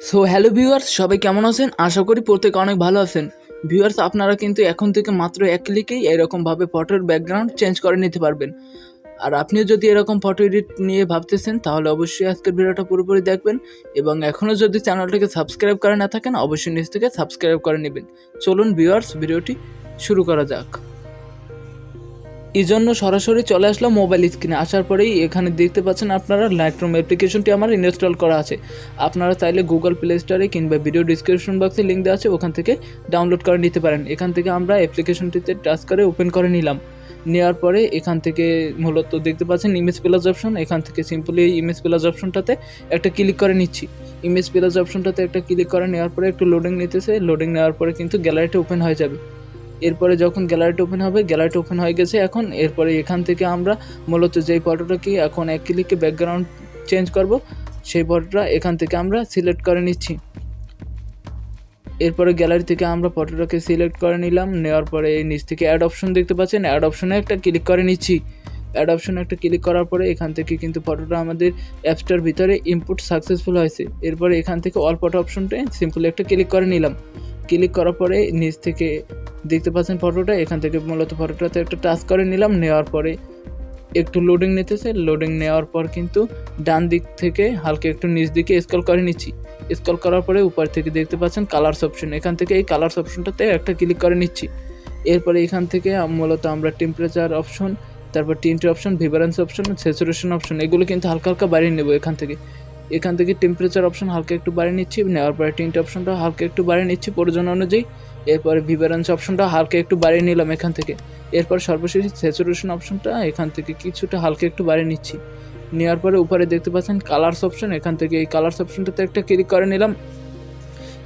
So hello viewers, সবাই কেমন আছেন? আশা করি প্রত্যেকে অনেক ভালো আছেন। ভিউয়ার্স, আপনারা কিন্তু এখন থেকে মাত্র এক ক্লিকেই এরকমভাবে ফটোর ব্যাকগ্রাউন্ড চেঞ্জ করে নিতে পারবেন। আর আপনিও যদি এরকম ফটো এডিট নিয়ে ভাবতেছেন তাহলে অবশ্যই আজকের ভিডিওটা পুরোপুরি দেখবেন, এবং এখনও যদি চ্যানেলটাকে সাবস্ক্রাইব করে না থাকেন অবশ্যই নিচ থেকে সাবস্ক্রাইব করে নেবেন। চলুন ভিউয়ার্স, ভিডিওটি শুরু করা যাক। এই জন্য সরাসরি চলে আসলাম মোবাইল স্ক্রিনে। আসার পরেই এখানে দেখতে পাচ্ছেন আপনারা লাইটরুম অ্যাপ্লিকেশনটি আমার ইনস্টল করা আছে। আপনারা চাইলে গুগল প্লে স্টোরে কিংবা ভিডিও ডিসক্রিপশন বক্সে লিঙ্ক দেওয়া আছে, ওখান থেকে ডাউনলোড করে নিতে পারেন। এখান থেকে আমরা অ্যাপ্লিকেশনটিতে টাচ করে ওপেন করে নিলাম। নেওয়ার পরে এখান থেকে মূলত দেখতে পাচ্ছেন ইমেজ প্লাস অপশন। এখান থেকে সিম্পলি এই ইমেজ প্লাস অপশনটাতে একটা ক্লিক করে নিচ্ছি। ইমেজ প্লাস অপশনটাতে একটা ক্লিক করে নেওয়ার পরে একটু লোডিং নিতেছে। লোডিং নেওয়ার পরে কিন্তু গ্যালারিটা ওপেন হয়ে যাবে। এরপরে যখন গ্যালারিটা ওপেন হবে, গ্যালারিটা ওপেন হয়ে গেছে এখন। এরপরে এখান থেকে আমরা মূলত যেই ফটোটাকে এখন এক ক্লিকে ব্যাকগ্রাউন্ড চেঞ্জ করব, সেই ফটোটা এখান থেকে আমরা সিলেক্ট করে নিচ্ছি। এরপরে গ্যালারি থেকে আমরা ফটোটাকে সিলেক্ট করে নিলাম। নেওয়ার পরে নিচ থেকে অ্যাড অপশন দেখতে পাচ্ছেন, অ্যাড অপশনে একটা ক্লিক করে নিচ্ছি। অ্যাড অপশনে একটা ক্লিক করার পরে এখান থেকে কিন্তু ফটোটা আমাদের অ্যাপসটার ভিতরে ইনপুট সাকসেসফুল হয়েছে। এরপরে এখান থেকে অল ফটো অপশনটায় সিম্পলি একটা ক্লিক করে নিলাম। ক্লিক করার পরে নিচ থেকে দেখতে পাচ্ছেন ফটোটা, এখান থেকে মূলত ফটোটাতে একটা টাচ করে নিলাম। নেওয়ার পরে একটু লোডিং নিতেছে। লোডিং নেওয়ার পর কিন্তু ডান দিক থেকে হালকা একটু নিচ দিকে স্ক্রল করে নিচ্ছি। স্ক্রল করার পরে উপর থেকে দেখতে পাচ্ছেন কালার্স অপশন। এখান থেকে এই কালার্স অপশনটাতে একটা ক্লিক করে নিচ্ছি। এরপরে এখান থেকে মূলত আমরা টেম্পারেচার অপশন, তারপর tint option, vibrance option, saturation option এগুলো কিন্তু হালকা হালকা বাড়িয়ে নেব। এখান থেকে টেম্পারেচার অপশন হালকা একটু বাড়িয়ে নিচ্ছি। নেওয়ার পরে টিন্ট অপশনটা হালকা একটু বাড়িয়ে নিচ্ছি প্রয়োজন অনুযায়ী। এরপরে ভিভারেন্স অপশনটা হালকা একটু বাড়িয়ে নিলাম এখান থেকে। এরপর সর্বশেষ স্যাচুরেশন অপশনটা এখান থেকে কিছুটা হালকা একটু বাড়িয়ে নিচ্ছি। নেওয়ার পরে উপরে দেখতে পাচ্ছেন কালার্স অপশন। এখান থেকে এই কালার্স অপশনটাতে একটা ক্লিক করে নিলাম।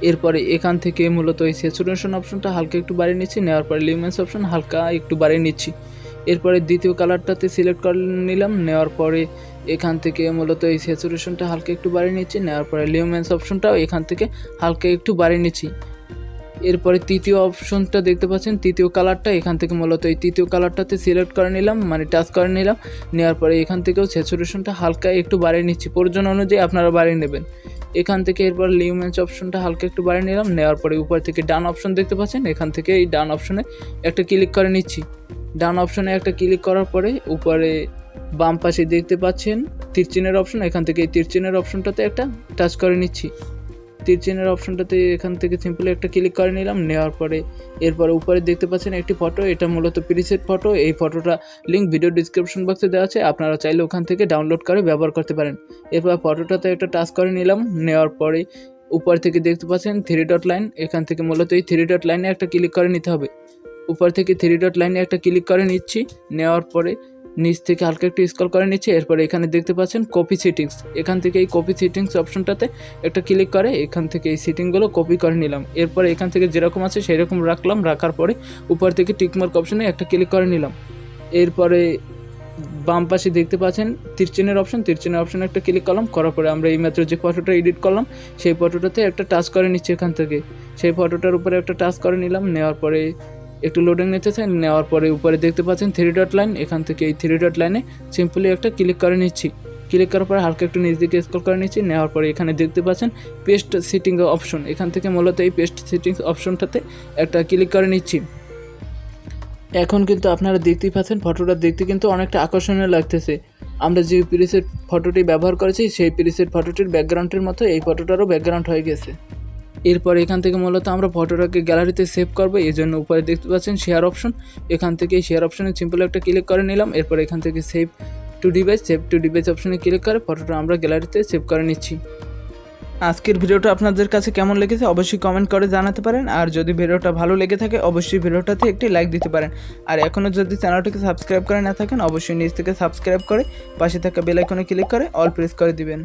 এরপরে এখান থেকে মূলত এই স্যাচুরেশন অপশনটা হালকা একটু বাড়িয়ে নিচ্ছি। নেওয়ার পরে লিউমেন্স অপশন হালকা একটু বাড়িয়ে নিচ্ছি। এরপরে দ্বিতীয় কালারটাতে সিলেক্ট করে নিলাম। নেওয়ার পরে এখান থেকে মূলত এই স্যাচুরেশনটা হালকা একটু বাড়িয়ে নিচ্ছি। নেওয়ার পরে লিউমেন্স অপশনটাও এখান থেকে হালকা একটু বাড়িয়ে নিচ্ছি। এরপরে তৃতীয় অপশনটা দেখতে পাচ্ছেন, তৃতীয় কালারটা, এখান থেকে মূলত এই তৃতীয় কালারটাতে সিলেক্ট করে নিলাম, মানে টাচ করে নিলাম। নেওয়ার পরে এখান থেকেও স্যাচুরেশনটা হালকা একটু বাড়িয়ে নিচ্ছি, প্রয়োজন অনুযায়ী আপনারা বাড়িয়ে নেবেন। এখান থেকে এরপর লিউমেন্স অপশনটা হালকা একটু বাড়িয়ে নিলাম। নেওয়ার পরে উপর থেকে ডান অপশন দেখতে পাচ্ছেন, এখান থেকে এই ডান অপশনে একটা ক্লিক করে নিচ্ছি। ডান অপশনে একটা ক্লিক করার পরে উপরে বাম পাশে দেখতে পাচ্ছেন তীরচিহ্নের অপশন। এখান থেকে এই তীরচিহ্নের অপশনটাতে একটা টাচ করে নিচ্ছি। তীরচিহ্নের অপশনটাতে এখান থেকে সিম্পলি একটা ক্লিক করে নিলাম। নেওয়ার পরে এরপরে উপরে দেখতে পাচ্ছেন একটি ফটো, এটা মূলত প্রিসেট ফটো। এই ফটোটা লিঙ্ক ভিডিও ডিসক্রিপশন বক্সে দেওয়া আছে, আপনারা চাইলে ওখান থেকে ডাউনলোড করে ব্যবহার করতে পারেন। এরপর ফটোটাতে একটা টাচ করে নিলাম। নেওয়ার পরে উপর থেকে দেখতে পাচ্ছেন 3 ডট লাইন। এখান থেকে মূলত এই 3 ডট লাইনে একটা ক্লিক করে নিতে হবে। উপর থেকে 3 ডট লাইনে একটা ক্লিক করে নিচ্ছি। নেওয়ার পরে নিচ থেকে হালকা একটু স্ক্রল করে নিচ্ছি। এরপরে এখানে দেখতে পাচ্ছেন কপি সেটিংস। এখান থেকে এই কপি সেটিংস অপশনটাতে একটা ক্লিক করে এখান থেকে এই সেটিংগুলো কপি করে নিলাম। এরপরে এখান থেকে যেরকম আছে সেই রকম রাখলাম। রাখার পরে উপর থেকে টিকমার্ক অপশনে একটা ক্লিক করে নিলাম। এরপরে বাম পাশে দেখতে পাচ্ছেন তীরচিহ্নের অপশন, তীরচিহ্নের অপশনে একটা ক্লিক করলাম। করার পরে আমরা এইমাত্র যে ফটোটা এডিট করলাম সেই ফটোটাতে একটা টাচ করে নিচ্ছি। এখান থেকে সেই ফটোটার উপরে একটা টাচ করে নিলাম। নেওয়ার পরে একটু লোডিং নিতেছেন। নেওয়ার পরে উপরে দেখতে পাচ্ছেন 3 ডট লাইন। এখান থেকে এই 3 ডট লাইনে সিম্পলি একটা ক্লিক করে নিচ্ছি। ক্লিক করার পরে হালকা একটু নিচ দিকে স্ক্রল করে নিচ্ছি। নেওয়ার পরে এখানে দেখতে পাচ্ছেন পেস্ট সেটিং অপশন। এখান থেকে মূলত এই পেস্ট সেটিংস অপশনটাতে একটা ক্লিক করে নিচ্ছি। এখন কিন্তু আপনারা দেখতেই পাচ্ছেন ফটোটা দেখতে কিন্তু অনেকটা আকর্ষণীয় লাগতেছে। আমরা যে প্রিসেট ফটোটি ব্যবহার করেছি সেই প্রিসেট ফটোটির ব্যাকগ্রাউন্ডের মতো এই ফটোটারও ব্যাকগ্রাউন্ড হয়ে গেছে। এরপর এখান থেকে মূলত আমরা ফটোটাকে গ্যালারিতে সেভ করবো, এই জন্য উপরে দেখতে পাচ্ছেন শেয়ার অপশন। এখান থেকে শেয়ার অপশনে সিম্পল একটা ক্লিক করে নিলাম। এরপর এখান থেকে সেভ টু ডিভাইস অপশনে ক্লিক করে ফটোটা আমরা গ্যালারিতে সেভ করে নিচ্ছি। আজকের ভিডিওটা আপনাদের কাছে কেমন লেগেছে অবশ্যই কমেন্ট করে জানাতে পারেন। আর যদি ভিডিওটা ভালো লেগে থাকে অবশ্যই ভিডিওটাতে একটি লাইক দিতে পারেন। আর এখনও যদি চ্যানেলটিকে সাবস্ক্রাইব করে না থাকেন অবশ্যই নিচ থেকে সাবস্ক্রাইব করে পাশে থাকা বেল আইকনে ক্লিক করে অল প্রেস করে দিবেন।